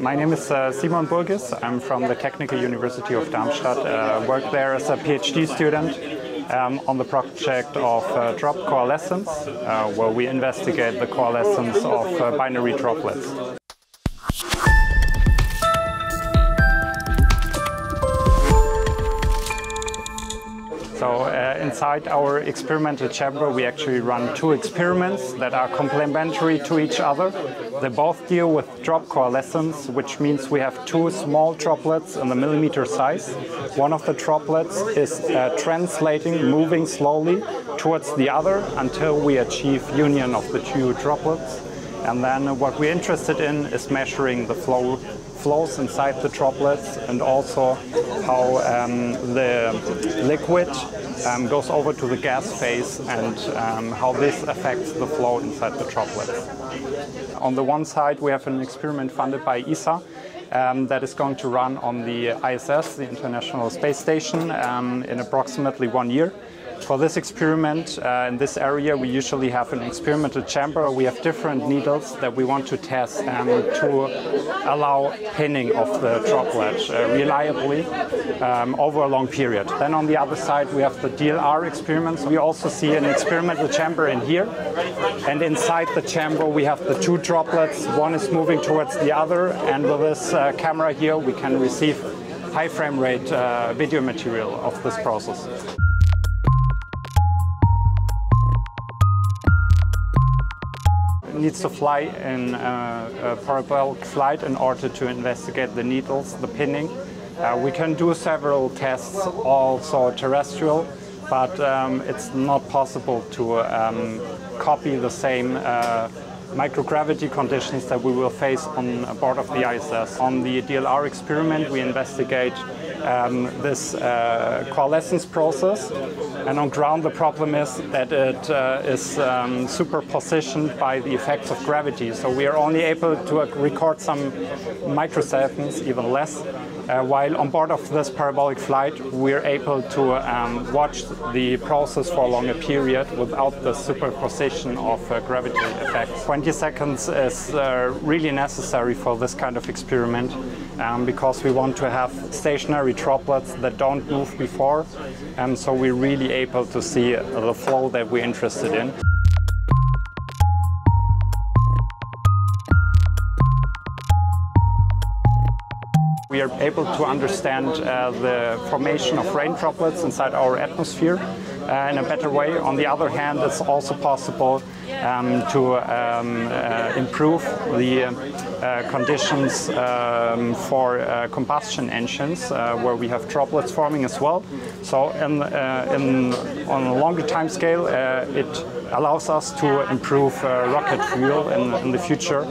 My name is Simon Burgis. I'm from the Technical University of Darmstadt. Work there as a PhD student on the project of drop coalescence, where we investigate the coalescence of binary droplets. So inside our experimental chamber we actually run two experiments that are complementary to each other. They both deal with drop coalescence, which means we have two small droplets in the millimeter size. One of the droplets is translating, moving slowly towards the other until we achieve union of the two droplets. And then what we're interested in is measuring the flows inside the droplets and also how the liquid goes over to the gas phase and how this affects the flow inside the droplets. On the one side we have an experiment funded by ESA that is going to run on the ISS, the International Space Station, in approximately 1 year. For this experiment in this area we usually have an experimental chamber. We have different needles that we want to test to allow pinning of the droplet reliably over a long period. Then on the other side we have the DLR experiments. We also see an experimental chamber in here, and inside the chamber we have the two droplets. One is moving towards the other, and with this camera here we can receive high frame rate video material of this process. It needs to fly in a parabolic flight in order to investigate the needles, the pinning. We can do several tests also terrestrial, but it's not possible to copy the same microgravity conditions that we will face on board of the ISS. On the DLR experiment we investigate this coalescence process, and on ground the problem is that it is superpositioned by the effects of gravity, so we are only able to record some microseconds, even less, while on board of this parabolic flight we are able to watch the process for a longer period without the superposition of gravity effects. 20 seconds is really necessary for this kind of experiment because we want to have stationary droplets that don't move before, and so we're really able to see the flow that we're interested in. We are able to understand the formation of rain droplets inside our atmosphere in a better way. On the other hand, it's also possible to improve the conditions for combustion engines where we have droplets forming as well. So on a longer time scale it allows us to improve rocket fuel in the future.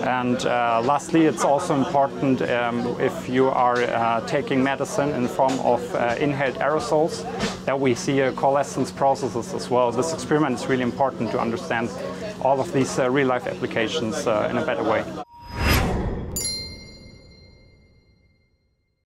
And lastly, it's also important if you are taking medicine in the form of inhaled aerosols, that we see coalescence processes as well. This experiment is really important to understand all of these real-life applications in a better way.